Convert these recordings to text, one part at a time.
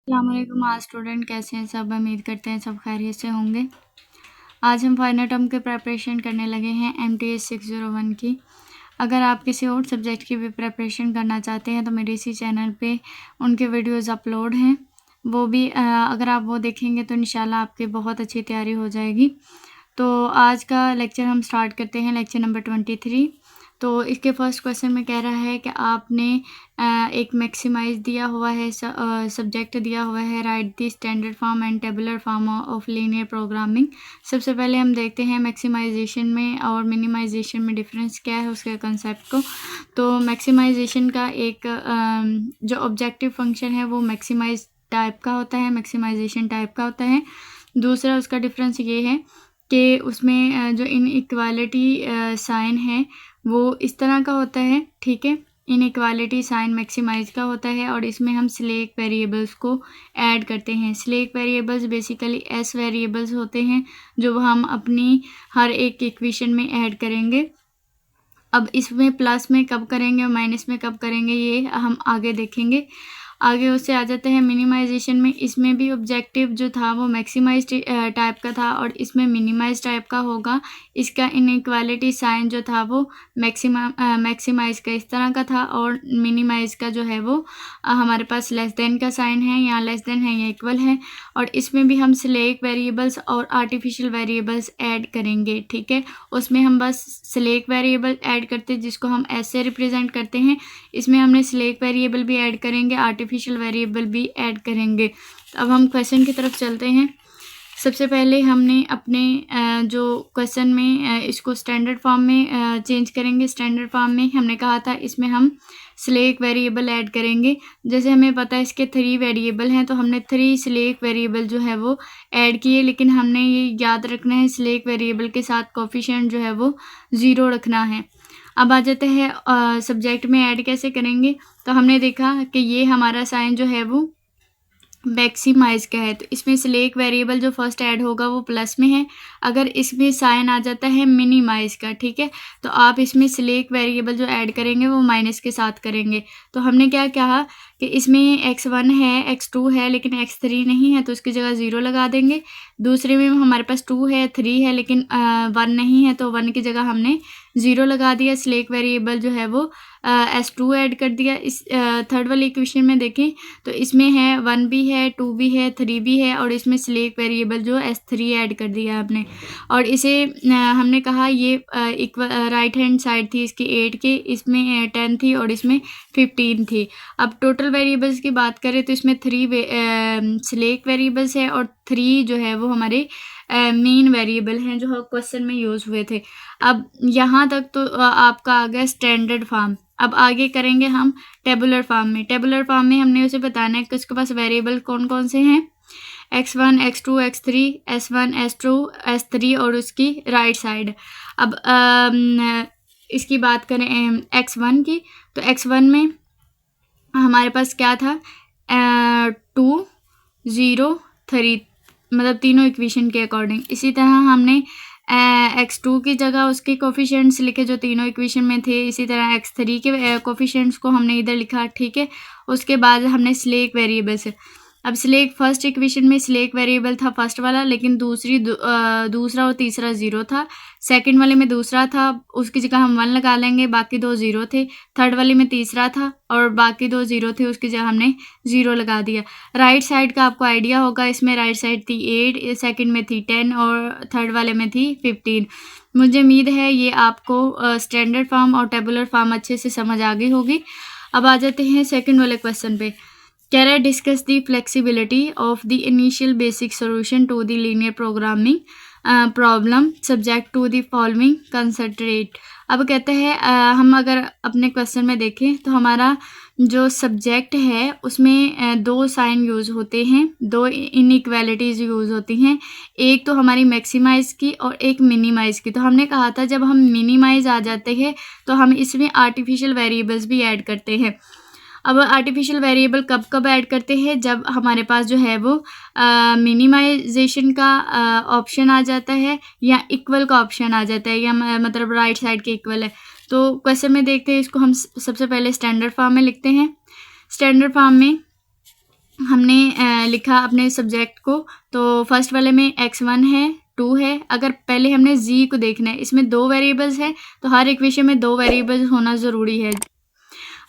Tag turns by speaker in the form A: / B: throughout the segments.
A: अस्सलामुअलैकुम। आज स्टूडेंट कैसे हैं सब? उम्मीद करते हैं सब खैरियत से होंगे। आज हम फाइनल टर्म के प्रिपरेशन करने लगे हैं MTS 601 की। अगर आप किसी और सब्जेक्ट की भी प्रिपरेशन करना चाहते हैं तो मेरे इसी चैनल पे उनके वीडियोस अपलोड हैं, वो भी अगर आप वो देखेंगे तो इंशाल्लाह आपकी बहुत अच्छी तैयारी हो जाएगी। तो आज का लेक्चर हम स्टार्ट करते हैं, लेक्चर नंबर 23। तो इसके फर्स्ट क्वेश्चन में कह रहा है कि आपने एक मैक्सिमाइज दिया हुआ है, सब्जेक्ट दिया हुआ है, right the standard form and tabular form of linear programming. सबसे पहले हम देखते हैं मैक्सिमाइजेशन में और मिनिमाइजेशन में डिफरेंस क्या है, उसके कंसेप्ट को। तो मैक्सिमाइजेशन का एक जो ऑब्जेक्टिव फंक्शन है वो मैक्सिमाइज टाइप का होता है, मैक्सिमाइजेशन टाइप का होता है। दूसरा उसका डिफरेंस ये है कि उसमें जो इनइक्वालिटी साइन है वो इस तरह का होता है, ठीक है। इनइक्वालिटी साइन मैक्सिमाइज का होता है और इसमें हम स्लैक वेरिएबल्स को ऐड करते हैं। Slack variables basically S variables होते हैं जो हम अपनी हर एक इक्वेशन में ऐड करेंगे। अब इसमें प्लस में कब करेंगे और माइनस में कब करेंगे ये हम आगे देखेंगे। आगे उससे आ जाते हैं मिनिमाइजेशन में। इसमें भी ऑब्जेक्टिव जो था वो मैक्सिमाइज टाइप का था और इसमें मिनिमाइज टाइप का होगा। इसका इनइक्वालिटी साइन जो था वो मैक्सिमाइज का इस तरह का था और मिनिमाइज का जो है वो हमारे पास लेस देन का साइन है, यहाँ लेस देन है या इक्वल है। और इसमें भी हम स्लैक वेरिएबल्स और आर्टिफिशियल वेरिएबल्स ऐड करेंगे, ठीक है। उसमें हम बस स्लैक वेरिएबल ऐड करते हैं जिसको हम ऐसे रिप्रेजेंट करते हैं। इसमें हमने स्लैक वेरिएबल भी ऐड करेंगे, आर्टिफिशियल वेरिएबल भी ऐड करेंगे। अब हम क्वेश्चन की तरफ चलते हैं। सबसे पहले हमने अपने जो क्वेश्चन में इसको स्टैंडर्ड फॉर्म में चेंज करेंगे। स्टैंडर्ड फॉर्म में हमने कहा था इसमें हम स्लैक वेरिएबल ऐड करेंगे। जैसे हमें पता है इसके 3 वेरिएबल हैं तो हमने 3 स्लैक वेरिएबल जो है वो ऐड किए, लेकिन हमने ये याद रखना है स्लैक वेरिएबल के साथ कोफिशिएंट जो है वो 0 रखना है। अब आ जाते हैं सब्जेक्ट में ऐड कैसे करेंगे। तो हमने देखा कि ये हमारा साइन जो है वो मैक्सिमाइज का है, तो इसमें स्लैक वेरिएबल जो फर्स्ट ऐड होगा वो प्लस में है। अगर इसमें साइन आ जाता है मिनिमाइज का, ठीक है, तो आप इसमें स्लैक वेरिएबल जो ऐड करेंगे वो माइनस के साथ करेंगे। तो हमने क्या कहा कि इसमें x1 है, x2 है लेकिन x3 नहीं है तो उसकी जगह 0 लगा देंगे। दूसरे में हमारे पास 2 है, 3 है लेकिन 1 नहीं है तो 1 की जगह हमने 0 लगा दिया। स्लैक वेरिएबल जो है वो S2 ऐड कर दिया। इस थर्ड वाली इक्वेशन में देखें तो इसमें है 1 भी है, 2 भी है, 3 भी है और इसमें स्लैक वेरिएबल जो S3 ऐड कर दिया आपने। और इसे हमने कहा ये राइट हैंड साइड थी इसकी 8 की, इसमें 10 थी और इसमें 15 थी। अब टोटल वेरिएबल्स की बात करें तो इसमें 3 स्लैक वेरिएबल्स है और 3 जो है वो हमारे मेन वेरिएबल हैं जो क्वेश्चन में यूज़ हुए थे। अब यहाँ तक तो आपका आ गया स्टैंडर्ड फॉर्म। अब आगे करेंगे हम टेबुलर फॉर्म में। टेबुलर फॉर्म में हमने उसे बताना है कि उसके पास वेरिएबल कौन कौन से हैं। x1, x2, x3, s1, s2, s3 और उसकी राइट साइड। अब इसकी बात करें x1 की, तो x1 में हमारे पास क्या था 2 0 3, मतलब तीनों इक्वेशन के अकॉर्डिंग। इसी तरह हमने x2 की जगह उसके कोफिशिएंट्स लिखे जो तीनों इक्वेशन में थे। इसी तरह x3 के कोफिशिएंट्स को हमने इधर लिखा, ठीक है। उसके बाद हमने स्लैक वेरिएबल से, अब स्लैक फर्स्ट इक्वेशन में स्लैक वेरिएबल था फर्स्ट वाला, लेकिन दूसरा और तीसरा 0 था। सेकंड वाले में दूसरा था, उसकी जगह हम 1 लगा लेंगे, बाकी 2 0 थे। थर्ड वाले में तीसरा था और बाकी 2 0 थे, उसकी जगह हमने 0 लगा दिया। राइट साइड का आपको आइडिया होगा, इसमें राइट साइड थी 8, सेकंड में थी 10 और थर्ड वाले में थी 15। मुझे उम्मीद है ये आपको स्टैंडर्ड फॉर्म और टेबुलर फॉर्म अच्छे से समझ आ गई होगी। अब आ जाते हैं सेकंड वाले क्वेश्चन पे। कह रहा है discuss the flexibility of the initial basic solution to the linear programming problem subject to the following considerate. अब कहते हैं हम अगर अपने क्वेश्चन में देखें तो हमारा जो सब्जेक्ट है उसमें 2 साइन यूज़ होते हैं, 2 इनइक्वालिटीज़ यूज़ होती हैं। एक तो हमारी मैक्सिमाइज की और एक मिनिमाइज की। तो हमने कहा था जब हम मिनिमाइज आ जाते हैं तो हम इसमें आर्टिफिशियल वेरिएबल्स भी ऐड करते हैं। अब आर्टिफिशियल वेरिएबल कब कब ऐड करते हैं, जब हमारे पास जो है वो मिनिमाइजेशन का ऑप्शन आ जाता है या इक्वल का ऑप्शन आ जाता है, या मतलब राइट साइड के इक्वल है। तो क्वेश्चन में देखते हैं इसको हम सबसे पहले स्टैंडर्ड फॉर्म में लिखते हैं। स्टैंडर्ड फॉर्म में हमने लिखा अपने सब्जेक्ट को। तो फर्स्ट वाले में x1 है, 2 है। अगर पहले हमने z को देखना है, इसमें 2 वेरिएबल्स है तो हर इक्वेशन में 2 वेरिएबल्स होना ज़रूरी है।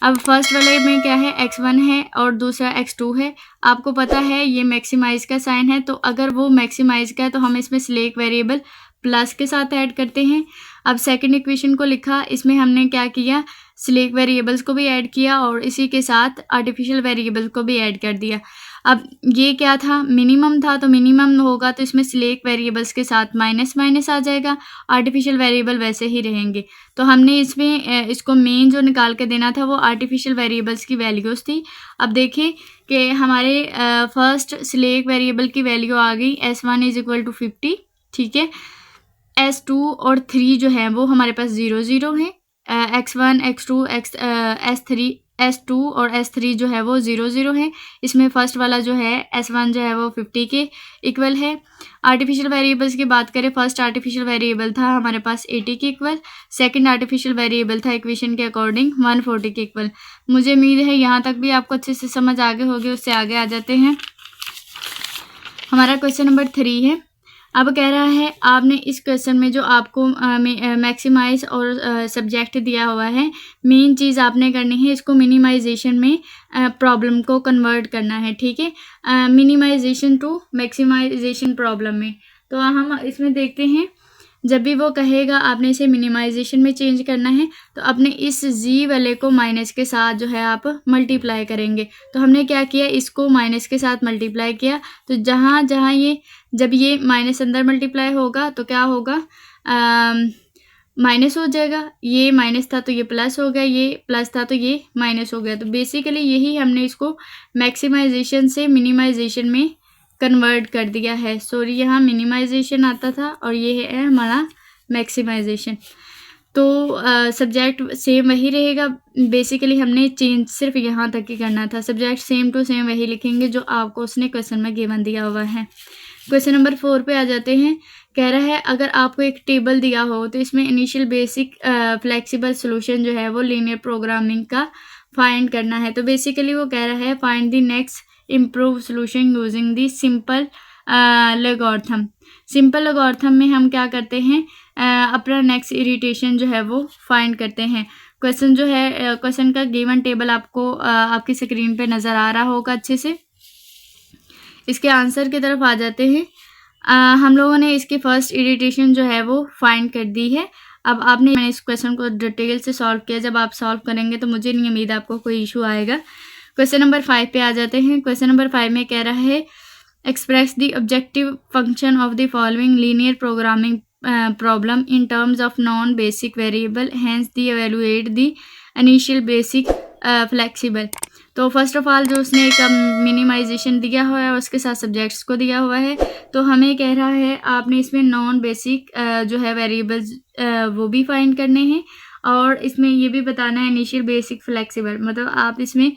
A: अब फर्स्ट वाले में क्या है, x1 है और दूसरा x2 है। आपको पता है ये मैक्सिमाइज का साइन है, तो अगर वो मैक्सिमाइज का है तो हम इसमें सिलेक्ट वेरिएबल प्लस के साथ ऐड करते हैं। अब सेकंड इक्वेशन को लिखा, इसमें हमने क्या किया, सिलेक्ट वेरिएबल्स को भी ऐड किया और इसी के साथ आर्टिफिशियल वेरिएबल को भी ऐड कर दिया। अब ये क्या था, मिनिमम था, तो मिनिमम होगा तो इसमें सिलेक्ट वेरिएबल्स के साथ माइनस माइनस आ जाएगा, आर्टिफिशियल वेरिएबल वैसे ही रहेंगे। तो हमने इसमें इसको मेन जो निकाल के देना था वो आर्टिफिशियल वेरिएबल्स की वैल्यूज़ थी। अब देखें कि हमारे फर्स्ट सिलेक्ट वेरिएबल की वैल्यू आ गई S1 = 50, ठीक है। S2 और 3 जो है वो हमारे पास 0 0 है। x1 x2 S3 S2 और S3 जो है वो 0 0 है। इसमें फर्स्ट वाला जो है S1 जो है वो 50 के इक्वल है। आर्टिफिशियल वेरिएबल्स की बात करें, फर्स्ट आर्टिफिशियल वेरिएबल था हमारे पास 80 के इक्वल, सेकंड आर्टिफिशियल वेरिएबल था इक्वेशन के अकॉर्डिंग 140 के इक्वल। मुझे उम्मीद है यहाँ तक भी आपको अच्छे से समझ आगे होगी। उससे आगे आ जाते हैं, हमारा क्वेश्चन नंबर 3 है। अब कह रहा है आपने इस क्वेश्चन में जो आपको मैक्सिमाइज और सब्जेक्ट दिया हुआ है, मेन चीज़ आपने करनी है इसको मिनिमाइजेशन में प्रॉब्लम को कन्वर्ट करना है, ठीक है। मिनिमाइजेशन टू मैक्सिमाइजेशन प्रॉब्लम में। तो हम इसमें देखते हैं, जब भी वो कहेगा आपने इसे मिनिमाइजेशन में चेंज करना है तो अपने इस z वाले को माइनस के साथ जो है आप मल्टीप्लाई करेंगे। तो हमने क्या किया, इसको माइनस के साथ मल्टीप्लाई किया, तो जहाँ जहाँ ये जब ये माइनस अंदर मल्टीप्लाई होगा तो क्या होगा, माइनस हो जाएगा। ये माइनस था तो ये प्लस हो गया, ये प्लस था तो ये माइनस हो गया। तो बेसिकली यही हमने इसको मैक्सिमाइजेशन से मिनिमाइजेशन में कन्वर्ट कर दिया है। सॉरी, यहाँ मिनिमाइजेशन आता था और ये है हमारा मैक्सिमाइजेशन। तो सब्जेक्ट सेम वही रहेगा, बेसिकली हमने चेंज सिर्फ यहाँ तक ही करना था। सब्जेक्ट सेम टू सेम वही लिखेंगे जो आपको उसने क्वेश्चन में गिवन दिया हुआ है। क्वेश्चन नंबर 4 पे आ जाते हैं। कह रहा है अगर आपको एक टेबल दिया हो तो इसमें इनिशियल बेसिक फ्लेक्सिबल सोल्यूशन जो है वो लीनियर प्रोग्रामिंग का फाइंड करना है। तो बेसिकली वो कह रहा है find the next improve solution using the simple logarithm. Simple logarithm में हम क्या करते हैं, अपना नेक्स्ट इरिटेशन जो है वो फाइंड करते हैं। क्वेश्चन जो है, क्वेश्चन का गिवन टेबल आपको आपकी स्क्रीन पे नज़र आ रहा होगा अच्छे से। इसके आंसर की तरफ आ जाते हैं। हम लोगों ने इसकी फर्स्ट इरिटेशन जो है वो फाइंड कर दी है। अब मैंने इस क्वेश्चन को डिटेल से सॉल्व किया। जब आप सॉल्व करेंगे तो मुझे नहीं उम्मीद आपको कोई इशू आएगा। क्वेश्चन नंबर 5 पे आ जाते हैं। क्वेश्चन नंबर 5 में कह रहा है express the objective function of the following linear programming problem in terms of non basic variable, hence the evaluate the initial basic flexible. तो फर्स्ट ऑफ ऑल जो उसने एक मिनिमाइजेशन दिया हुआ है और उसके साथ सब्जेक्ट्स को दिया हुआ है, तो हमें कह रहा है आपने इसमें नॉन बेसिक जो है वेरिएबल्स वो भी फाइंड करने हैं और इसमें ये भी बताना है इनिशियल बेसिक फ्लेक्सिबल। मतलब आप इसमें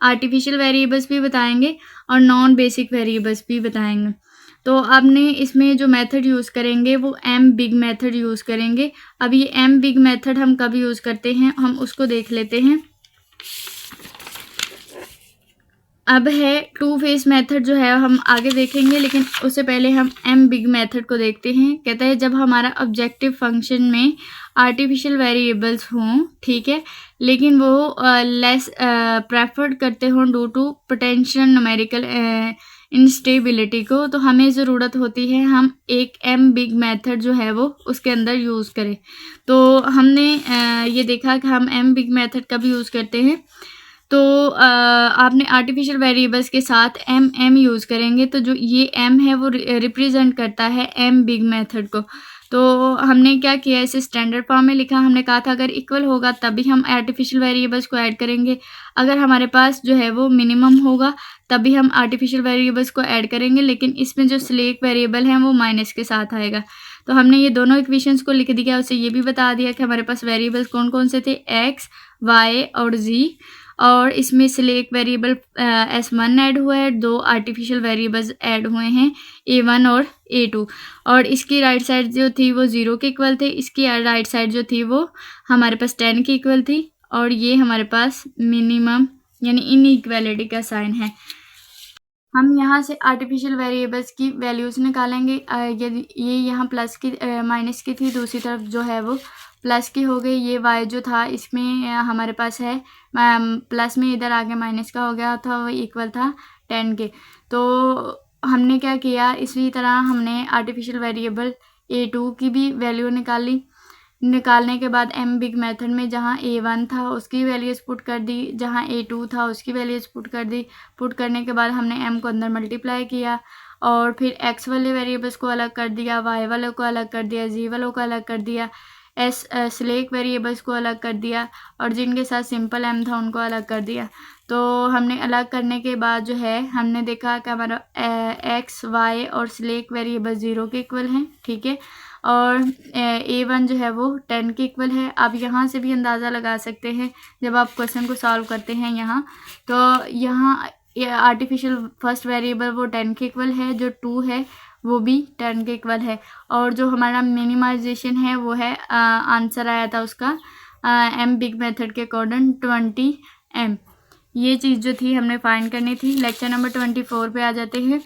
A: आर्टिफिशियल वेरिएबल्स भी बताएंगे और नॉन बेसिक वेरिएबल्स भी बताएंगे। तो आपने इसमें जो मेथड यूज़ करेंगे वो एम बिग मेथड यूज़ करेंगे। अब ये एम बिग मेथड हम कब यूज़ करते हैं, हम उसको देख लेते हैं। अब है टू फेस मेथड जो है हम आगे देखेंगे, लेकिन उससे पहले हम एम बिग मेथड को देखते हैं। कहता है जब हमारा ऑब्जेक्टिव फंक्शन में आर्टिफिशियल वेरिएबल्स हों, ठीक है, लेकिन वो लेस प्रेफर्ड करते हों due to potential numerical instability को, तो हमें ज़रूरत होती है हम एक एम बिग मेथड जो है वो उसके अंदर यूज़ करें। तो हमने ये देखा कि हम एम बिग मेथड कब यूज़ करते हैं। तो आपने आर्टिफिशियल वेरिएबल्स के साथ एम यूज़ करेंगे, तो जो ये एम है वो रिप्रेजेंट करता है एम बिग मेथड को। तो हमने क्या किया, इसे स्टैंडर्ड फॉर्म में लिखा। हमने कहा था अगर इक्वल होगा तभी हम आर्टिफिशियल वेरिएबल्स को ऐड करेंगे, अगर हमारे पास जो है वो मिनिमम होगा तभी हम आर्टिफिशियल वेरिएबल्स को ऐड करेंगे, लेकिन इसमें जो सिलेक्ट वेरिएबल है वो माइनस के साथ आएगा। तो हमने ये दोनों इक्वेशंस को लिख दिया, उसे ये भी बता दिया कि हमारे पास वेरिएबल्स कौन कौन से थे, एक्स, वाई और जी, और इसमें सिलेक्ट वेरिएबल S1 ऐड हुआ है, 2 आर्टिफिशियल वेरिएबल्स ऐड हुए हैं A1 और A2, और इसकी राइट साइड जो थी वो 0 के इक्वल थे, इसकी राइट साइड जो थी वो हमारे पास 10 के इक्वल थी, और ये हमारे पास मिनिमम यानी इनइक्वालिटी का साइन है। हम यहाँ से आर्टिफिशियल वेरिएबल्स की वैल्यूज़ निकालेंगे। यदि ये यहाँ प्लस की माइनस की थी, दूसरी तरफ जो है वो प्लस की हो गई। ये y जो था इसमें हमारे पास है प्लस में, इधर आगे माइनस का हो गया था, वो इक्वल था 10 के। तो हमने क्या किया, इसी तरह हमने आर्टिफिशियल वेरिएबल a2 की भी वैल्यू निकाली। निकालने के बाद m बिग मेथड में जहाँ a1 था उसकी वैल्यूज़ पुट कर दी, जहाँ a2 था उसकी वैल्यूज़ पुट कर दी। पुट करने के बाद हमने m को अंदर मल्टीप्लाई किया और फिर x वाले वेरिएबल्स को अलग कर दिया, y वालों को अलग कर दिया, z वालों को अलग कर दिया, स्लैक वेरिएबल्स को अलग कर दिया और जिनके साथ सिंपल m था उनको अलग कर दिया। तो हमने अलग करने के बाद जो है हमने देखा कि हमारा x, y और स्लैक वेरिएबल 0 के इक्वल हैं, ठीक है। और a1 जो है वो 10 के इक्वल है। आप यहाँ से भी अंदाज़ा लगा सकते हैं जब आप क्वेश्चन को सॉल्व करते हैं यहाँ, तो यहाँ आर्टिफिशियल फर्स्ट वेरिएबल वो 10 के इक्वल है, जो 2 है वो भी 10 के इक्वल है। और जो हमारा मिनिमाइजेशन है वो है आंसर आया था उसका m बिग मेथड के अकॉर्डिंग 20m। ये चीज़ जो थी हमने फाइंड करनी थी। लेक्चर नंबर 24 पे आ जाते हैं।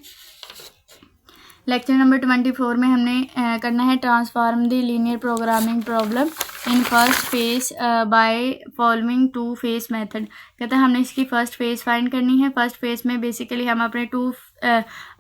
A: लेक्चर नंबर 24 में हमने करना है transform the linear programming problem in first phase by following two phase method. कहता है हमने इसकी फर्स्ट फेज फाइंड करनी है। फर्स्ट फेज में बेसिकली हम अपने टू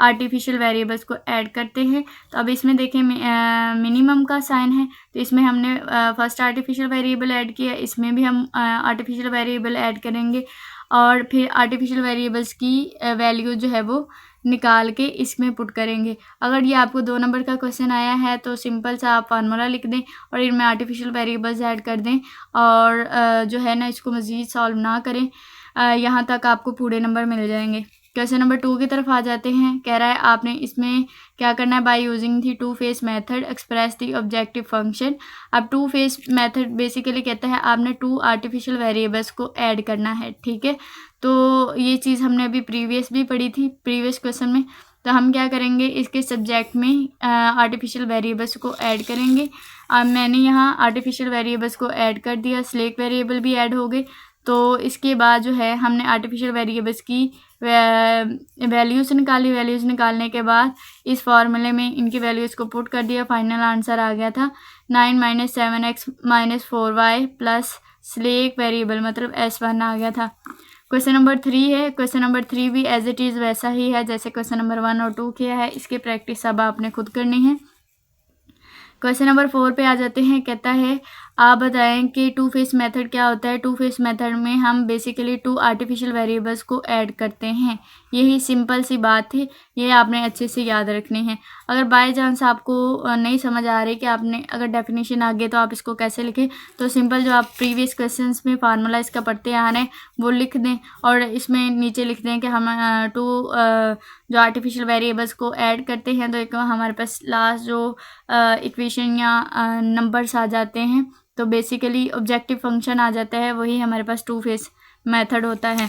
A: आर्टिफिशियल वेरिएबल्स को ऐड करते हैं। तो अब इसमें देखें मिनिमम का साइन है, तो इसमें हमने फर्स्ट आर्टिफिशियल वेरिएबल ऐड किया, इसमें भी हम आर्टिफिशियल वेरिएबल ऐड करेंगे और फिर आर्टिफिशियल वेरिएबल्स की वैल्यू जो है वो निकाल के इसमें पुट करेंगे। अगर ये आपको 2 नंबर का क्वेश्चन आया है तो सिंपल सा आप फार्मूला लिख दें और इनमें आर्टिफिशियल वेरिएबल्स ऐड कर दें और जो है ना इसको मज़ीद सॉल्व ना करें, यहाँ तक आपको पूरे नंबर मिल जाएंगे। क्वेश्चन नंबर 2 की तरफ आ जाते हैं। कह रहा है आपने इसमें क्या करना है, by using the two phase method express the objective function. अब टू फेस मेथड बेसिकली कहता है आपने 2 आर्टिफिशियल वेरिएबल्स को ऐड करना है, ठीक है। तो ये चीज़ हमने अभी प्रीवियस भी पढ़ी थी, प्रीवियस क्वेश्चन में। तो हम क्या करेंगे, इसके सब्जेक्ट में आर्टिफिशियल वेरिएबल्स को ऐड करेंगे। मैंने यहाँ आर्टिफिशियल वेरिएबल्स को ऐड कर दिया, स्लैक वेरिएबल भी ऐड हो गए। तो इसके बाद जो है हमने आर्टिफिशियल वेरिएबल्स की वैल्यूज़ निकाली। वैल्यूज़ निकालने के बाद इस फार्मूले में इनकी वैल्यूज़ को पुट कर दिया। फाइनल आंसर आ गया था 9 - 7x - 4y plus slack variable मतलब s1 आ गया था। क्वेश्चन नंबर 3 है। क्वेश्चन नंबर 3 भी एज इट इज़ वैसा ही है जैसे क्वेश्चन नंबर 1 और 2 किया है। इसकी प्रैक्टिस अब आपने खुद करनी है। क्वेश्चन नंबर 4 पे आ जाते हैं। कहता है आप बताएं कि टू फेस मेथड क्या होता है। टू फेस मेथड में हम बेसिकली 2 आर्टिफिशियल वेरिएबल्स को ऐड करते हैं। यही सिंपल सी बात है, ये आपने अच्छे से याद रखनी है। अगर बाय चांस आपको नहीं समझ आ रही कि आपने अगर डेफिनेशन आ गई तो आप इसको कैसे लिखें, तो सिंपल जो आप प्रीवियस क्वेश्चंस में फार्मूला इसका पढ़ते आ रहे हैं वो लिख दें और इसमें नीचे लिख दें कि हम जो आर्टिफिशियल वेरिएबल्स को ऐड करते हैं तो एक हमारे पास लास्ट जो इक्वेशन या नंबर्स आ जाते हैं, तो बेसिकली ऑब्जेक्टिव फंक्शन आ जाता है, वही हमारे पास टू फेस मेथड होता है।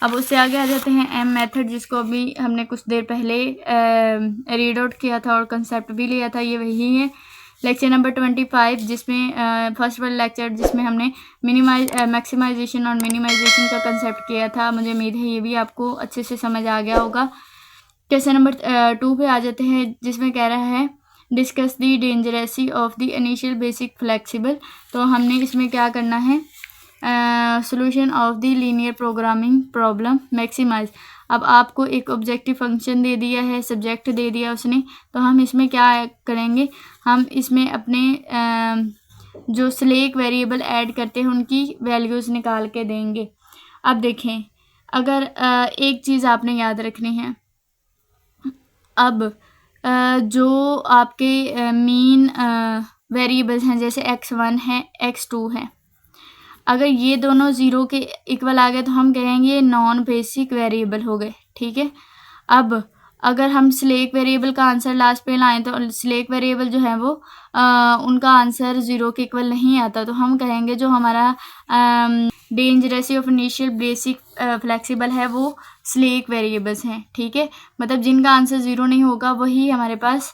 A: अब उससे आगे आ जाते हैं एम मेथड, जिसको अभी हमने कुछ देर पहले रीड आउट किया था और कंसेप्ट भी लिया था, ये वही है। लेक्चर नंबर 25 जिसमें फर्स्ट वाला लेक्चर जिसमें हमने मैक्सिमाइजेशन और मिनिमाइजेशन का कंसेप्ट किया था। मुझे उम्मीद है ये भी आपको अच्छे से समझ आ गया होगा। क्वेश्चन नंबर 2 पे आ जाते हैं जिसमें कह रहा है discuss the degeneracy of the initial basic flexible. तो हमने इसमें क्या करना है, solution of the linear programming problem maximise. अब आपको एक ऑब्जेक्टिव फंक्शन दे दिया है, सब्जेक्ट दे दिया उसने, तो हम इसमें क्या करेंगे, हम इसमें अपने जो स्लैक वेरिएबल ऐड करते हैं उनकी वैल्यूज़ निकाल के देंगे। अब देखें, अगर एक चीज़ आपने याद रखनी है, अब जो आपके मेन वेरिएबल्स हैं जैसे x1 है x2 है, अगर ये दोनों 0 के इक्वल आ गए तो हम कहेंगे ये नॉन बेसिक वेरिएबल हो गए, ठीक है। अब अगर हम स्लैक वेरिएबल का आंसर लास्ट पे लाएं तो स्लैक वेरिएबल जो है वो उनका आंसर 0 के इक्वल नहीं आता, तो हम कहेंगे जो हमारा डेंजरेसी ऑफ इनिशियल बेसिक फ्लेक्सिबल है वो स्लैक वेरिएबल्स हैं, ठीक है। मतलब जिनका आंसर 0 नहीं होगा वही हमारे पास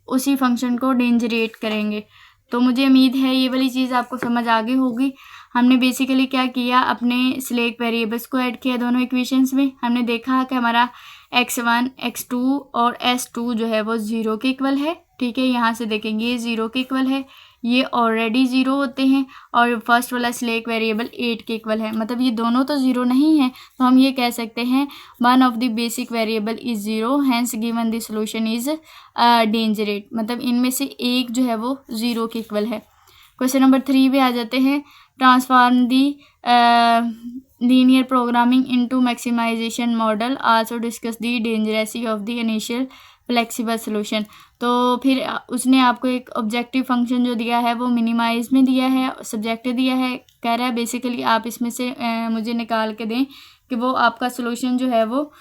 A: उसी फंक्शन को डेंजरेट करेंगे। तो मुझे उम्मीद है ये वाली चीज़ आपको समझ आ गई होगी। हमने बेसिकली क्या किया, अपने सिलेक्ट वेरिएबल्स को ऐड किया दोनों इक्वेशंस में। हमने देखा कि हमारा x1 x2 और s2 जो है वो 0 के इक्वल है, ठीक है। यहाँ से देखेंगे ये 0 के इक्वल है, ये ऑलरेडी 0 होते हैं, और फर्स्ट वाला सिलेक्ट वेरिएबल 8 के इक्वल है, मतलब ये दोनों तो 0 नहीं है, तो हम ये कह सकते हैं one of the basic variable is 0, hence given the solution is degenerate, मतलब इनमें से एक जो है वो 0 के इक्वल है। क्वेश्चन नंबर 3 पे आ जाते हैं, transform the linear programming into maximisation model, also discuss the degeneracy of the initial flexible solution. तो फिर उसने आपको एक ऑब्जेक्टिव फंक्शन जो दिया है वो मिनिमाइज में दिया है, सब्जेक्टिव दिया है, कह रहा है बेसिकली आप इसमें से मुझे निकाल के दें कि वो आपका सोल्यूशन जो है वो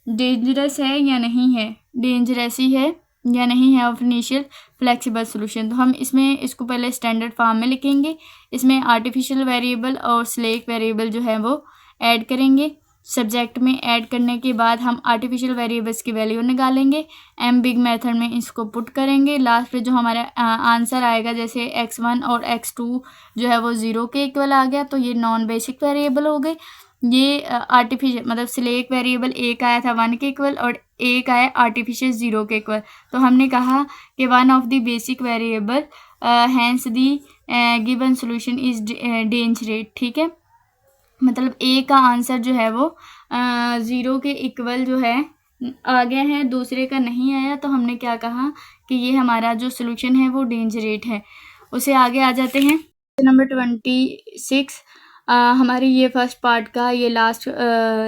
A: डेंजरस है या नहीं है, डेंजरसी है या नहीं है ऑफ इनिशियल फ्लेक्सिबल सोल्यूशन। तो हम इसमें इसको पहले स्टैंडर्ड फॉर्म में लिखेंगे, इसमें आर्टिफिशियल वेरिएबल और सिलेक्ट वेरिएबल जो है वो ऐड करेंगे। सब्जेक्ट में ऐड करने के बाद हम आर्टिफिशियल वेरिएबल्स की वैल्यू निकालेंगे, एम बिग मेथड में इसको पुट करेंगे। लास्ट पे जो हमारा आंसर आएगा, जैसे x1 और x2 जो है वो 0 के इक्वल आ गया, तो ये नॉन बेसिक वेरिएबल हो गए। ये आर्टिफिशियल मतलब सिलेक्ट वेरिएबल एक आया था 1 के इक्वल और एक आया आर्टिफिशियल 0 के इक्वल, तो हमने कहा कि one of the basic variable hence the given solution is degenerate, ठीक है। मतलब ए का आंसर जो है वो 0 के इक्वल जो है आ गया है, दूसरे का नहीं आया, तो हमने क्या कहा कि ये हमारा जो सोल्यूशन है वो डेंजरेट है। उसे आगे आ जाते हैं, नंबर 26 हमारी ये फर्स्ट पार्ट का ये लास्ट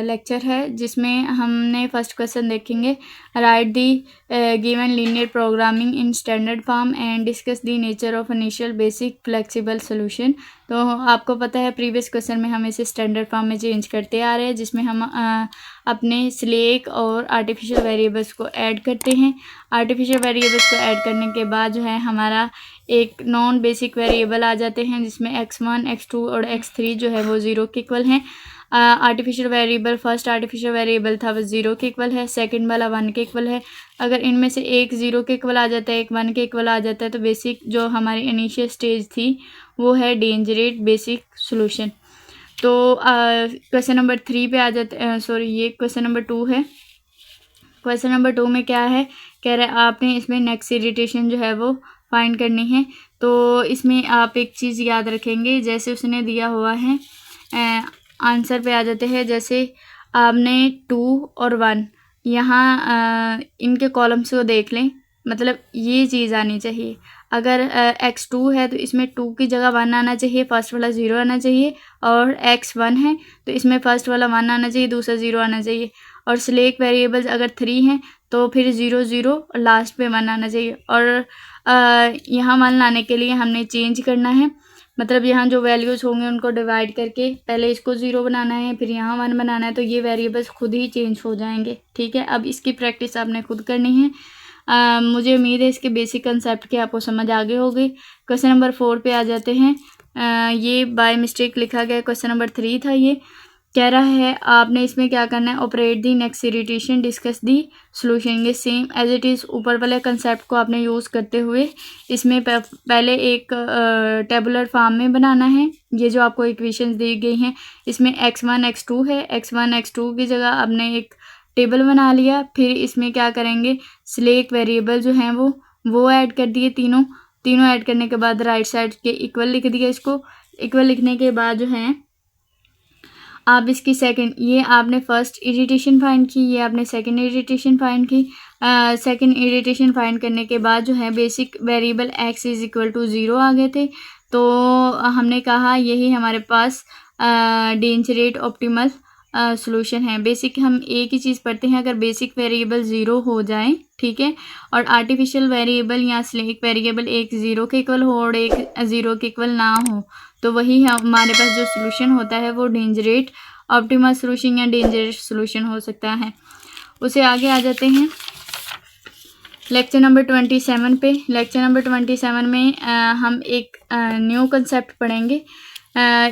A: लेक्चर है, जिसमें हमने फर्स्ट क्वेश्चन देखेंगे, right the given linear programming in standard form and discuss the nature of initial basic flexible solution. तो आपको पता है प्रीवियस क्वेश्चन में हम इसे स्टैंडर्ड फॉर्म में चेंज करते आ रहे हैं, जिसमें हम अपने सिलेक्ट और आर्टिफिशियल वेरिएबल्स को ऐड करते हैं। आर्टिफिशियल वेरिएबल्स को ऐड करने के बाद जो है हमारा एक नॉन बेसिक वेरिएबल आ जाते हैं, जिसमें x1 x2 और x3 जो है वो 0 के इक्वल हैं। Artificial variable first artificial variable था वो 0 के इक्वल है, सेकंड वाला 1 के इक्वल है। अगर इनमें से एक 0 के इक्वल आ जाता है, एक 1 के इक्वल आ जाता है, तो बेसिक जो हमारी इनिशियल स्टेज थी वो है डेंजरेट बेसिक सोल्यूशन। तो क्वेश्चन नंबर 3 पे आ जाते ये क्वेश्चन नंबर 2 है। क्वेश्चन नंबर 2 में क्या है, कह रहा है आपने इसमें नेक्स्ट इरिटेशन जो है वो फाइंड करनी है। तो इसमें आप एक चीज़ याद रखेंगे, जैसे उसने दिया हुआ है आंसर पे आ जाते हैं, जैसे आपने 2 और 1 यहाँ इनके कॉलम्स को देख लें, मतलब ये चीज़ आनी चाहिए। अगर x2 है तो इसमें 2 की जगह 1 आना चाहिए, फर्स्ट वाला 0 आना चाहिए, और x1 है तो इसमें फर्स्ट वाला 1 आना चाहिए, दूसरा 0 आना चाहिए। और सिलेक्ट वेरिएबल्स अगर 3 हैं तो फिर 0 0 और लास्ट पे 1 आना चाहिए। और यहाँ 1 लाने के लिए हमने चेंज करना है, मतलब यहाँ जो वैल्यूज़ होंगे उनको डिवाइड करके पहले इसको 0 बनाना है, फिर यहाँ 1 बनाना है, तो ये वेरिएबल्स खुद ही चेंज हो जाएंगे, ठीक है। अब इसकी प्रैक्टिस आपने खुद करनी है। मुझे उम्मीद है इसके बेसिक कंसेप्ट की आपको समझ आ गई होगी। क्वेश्चन नंबर 4 पे आ जाते हैं। ये बाय मिस्टेक लिखा गया, क्वेश्चन नंबर 3 था। ये कह रहा है आपने इसमें क्या करना है, operate the next irritation, discuss the solution. ये सेम एज इट इज़ ऊपर वाले कंसेप्ट को आपने यूज़ करते हुए इसमें पहले एक टेबुलर फॉर्म में बनाना है। ये जो आपको इक्वेशंस दी गई हैं, इसमें x1 x2 है, x1 x2 की जगह आपने एक टेबल बना लिया। फिर इसमें क्या करेंगे, सिलेक्ट वेरिएबल जो हैं वो ऐड कर दिए, तीनों ऐड करने के बाद राइट साइड के इक्वल लिख दिया। इसको इक्वल लिखने के बाद जो है आप इसकी सेकंड, ये आपने फर्स्ट इरिटेशन फाइंड की, ये आपने सेकंड इरिटेशन फाइंड की। सेकंड इरिटेशन फाइंड करने के बाद जो है basic variable x is equal to 0 आ गए थे, तो हमने कहा यही हमारे पास डेंजरेट ऑप्टिमल सोल्यूशन है। बेसिक हम एक ही चीज़ पढ़ते हैं, अगर बेसिक वेरिएबल 0 हो जाए, ठीक है, और आर्टिफिशियल वेरिएबल या सिलेक्ट वेरिएबल एक 0 के इक्वल हो और एक 0 के इक्वल ना हो, तो वही हमारे पास जो सोल्यूशन होता है वो डेंजरेट ऑप्टिमल सोल्यूशन या डेंजरेट सोल्यूशन हो सकता है। उसे आगे आ जाते हैं लेक्चर नंबर 27 पे। लेक्चर नंबर 27 में हम एक न्यू कंसेप्ट पढ़ेंगे।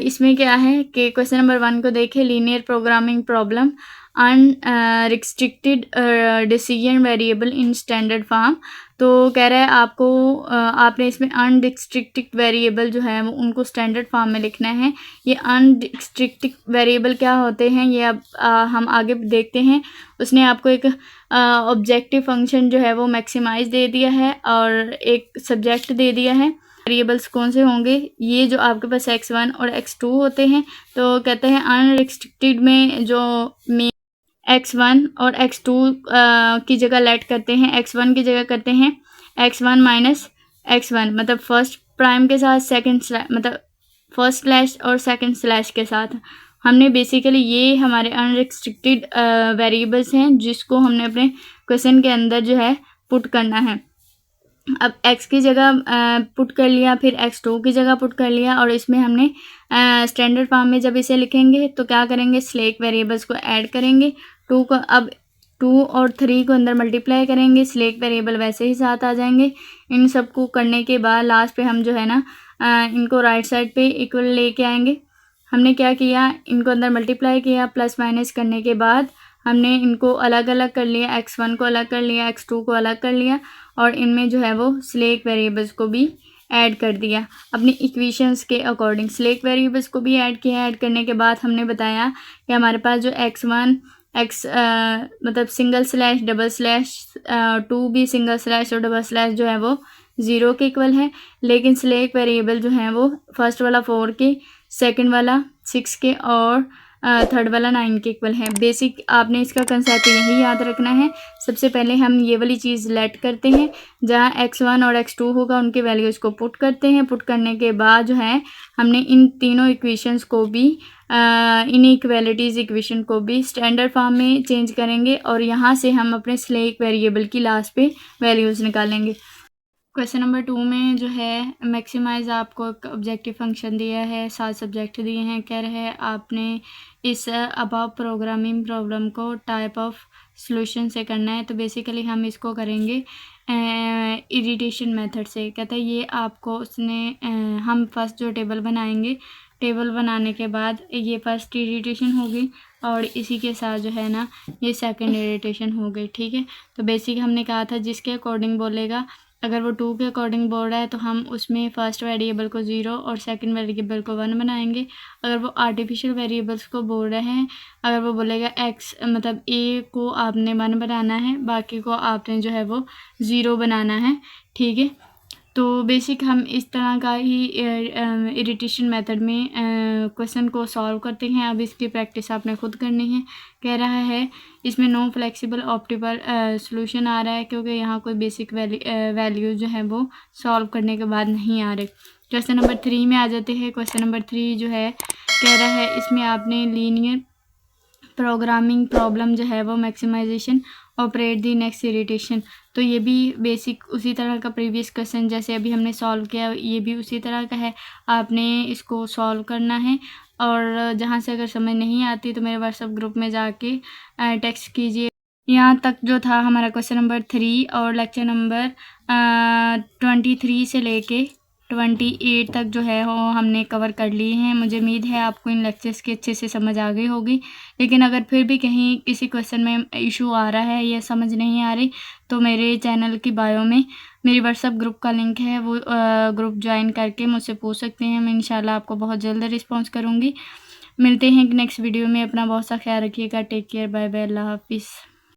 A: इसमें क्या है कि क्वेश्चन नंबर 1 को देखें, linear programming problem unrestricted decision variable in standard form. तो कह रहा है आपको आपने इसमें अनरिस्ट्रिक्टेड वेरिएबल जो है वो उनको स्टैंडर्ड फॉर्म में लिखना है। ये अनरिस्ट्रिक्टेड वेरिएबल क्या होते हैं ये अब हम आगे देखते हैं। उसने आपको एक ऑब्जेक्टिव फंक्शन जो है वो मैक्सिमाइज दे दिया है और एक सब्जेक्ट दे दिया है। वेरिएबल्स कौन से होंगे, ये जो आपके पास x1 और x2 होते हैं। तो कहते हैं अनरिस्ट्रिक्टेड में जो x1 और x2 की जगह लेट करते हैं, x1 की जगह करते हैं x1 माइनस x1, मतलब फर्स्ट प्राइम के साथ सेकंड मतलब फर्स्ट स्लैश और सेकंड स्लैश के साथ। हमने बेसिकली ये हमारे अनरिस्ट्रिक्टेड वेरिएबल्स हैं जिसको हमने अपने क्वेश्चन के अंदर जो है पुट करना है। अब x की जगह पुट कर लिया, फिर x2 की जगह पुट कर लिया, और इसमें हमने स्टैंडर्ड फॉर्म में जब इसे लिखेंगे तो क्या करेंगे, स्लैक वेरिएबल्स को ऐड करेंगे। 2 को अब 2 और 3 को अंदर मल्टीप्लाई करेंगे, स्लैक वेरिएबल वैसे ही साथ आ जाएंगे। इन सब को करने के बाद लास्ट पे हम जो है ना इनको राइट साइड पे इक्वल लेके आएंगे। हमने क्या किया, इनको अंदर मल्टीप्लाई किया, प्लस माइनस करने के बाद हमने इनको अलग अलग कर लिया, x1 को अलग कर लिया, x2 को अलग कर लिया, और इनमें जो है वो स्लैक वेरिएबल्स को भी ऐड कर दिया अपनी इक्वेशंस के अकॉर्डिंग। स्लैक वेरिएबल्स को भी ऐड किया। ऐड करने के बाद हमने बताया कि हमारे पास जो x1 मतलब सिंगल स्लैश डबल स्लैश 2 भी सिंगल स्लैश और डबल स्लैश जो है वो 0 के इक्वल है, लेकिन स्लैक वेरिएबल जो है वो फर्स्ट वाला 4 के, सेकंड वाला 6 के और थर्ड वाला 9 के इक्वल है। बेसिक आपने इसका कंसेप्ट यही याद रखना है। सबसे पहले हम ये वाली चीज़ लेट करते हैं, जहाँ x1 और x2 होगा उनके वैल्यूज़ को पुट करते हैं। पुट करने के बाद जो है हमने इन तीनों इक्वेशंस को भी इनइक्वालिटीज़ इक्वेशन को भी स्टैंडर्ड फॉर्म में चेंज करेंगे, और यहाँ से हम अपने स्लैक वेरिएबल की लास्ट पे वैल्यूज़ निकालेंगे। क्वेश्चन नंबर 2 में जो है मैक्सिमाइज आपको एक ऑब्जेक्टिव फंक्शन दिया है, 7 सब्जेक्ट दिए हैं। कह रहे हैं आपने इस अबाव प्रोग्रामिंग प्रॉब्लम को टाइप ऑफ सॉल्यूशन से करना है। तो बेसिकली हम इसको करेंगे इरिटेशन मेथड से। कहता है ये आपको उसने हम फर्स्ट जो टेबल बनाएंगे, टेबल बनाने के बाद ये फर्स्ट इरिटेशन होगी और इसी के साथ जो है ना ये सेकंड इरिटेशन हो गई। ठीक है, तो बेसिक हमने कहा था जिसके अकॉर्डिंग बोलेगा, अगर वो 2 के अकॉर्डिंग बोल रहा है तो हम उसमें फर्स्ट वेरिएबल को 0 और सेकंड वेरिएबल को 1 बनाएंगे। अगर वो आर्टिफिशियल वेरिएबल्स को बोल रहे हैं, अगर वो बोलेगा x मतलब a को आपने 1 बनाना है, बाकी को आपने जो है वो 0 बनाना है। ठीक है, तो बेसिक हम इस तरह का ही इरिटेशन मेथड में क्वेश्चन को सॉल्व करते हैं। अब इसकी प्रैक्टिस आपने खुद करनी है। कह रहा है इसमें नो फ्लेक्सिबल ऑप्टिमल सॉल्यूशन आ रहा है क्योंकि यहाँ कोई बेसिक वैल्यू जो है वो सॉल्व करने के बाद नहीं आ रहे। क्वेश्चन नंबर 3 में आ जाते हैं। क्वेश्चन नंबर 3 जो है कह रहा है इसमें आपने लीनियर प्रोग्रामिंग प्रॉब्लम जो है वो maximization operate the next iteration. तो ये भी बेसिक उसी तरह का प्रीवियस क्वेश्चन जैसे अभी हमने सॉल्व किया, ये भी उसी तरह का है। आपने इसको सॉल्व करना है, और जहाँ से अगर समझ नहीं आती तो मेरे व्हाट्सएप ग्रुप में जाके टेक्स्ट कीजिए। यहाँ तक जो था हमारा क्वेश्चन नंबर 3 और लेक्चर नंबर 23 से लेके 28 तक जो है वो हमने कवर कर लिए हैं। मुझे उम्मीद है आपको इन लेक्चर्स की अच्छे से समझ आ गई होगी। लेकिन अगर फिर भी कहीं किसी क्वेश्चन में इशू आ रहा है या समझ नहीं आ रही तो मेरे चैनल की बायो में मेरी व्हाट्सएप ग्रुप का लिंक है, वो ग्रुप ज्वाइन करके मुझसे पूछ सकते हैं। मैं इंशाल्लाह आपको बहुत जल्द रिस्पॉन्स करूँगी। मिलते हैं नेक्स्ट वीडियो में। अपना बहुत सा ख्याल रखिएगा। टेक केयर, बाय बाय, अल्लाह हाफिज़।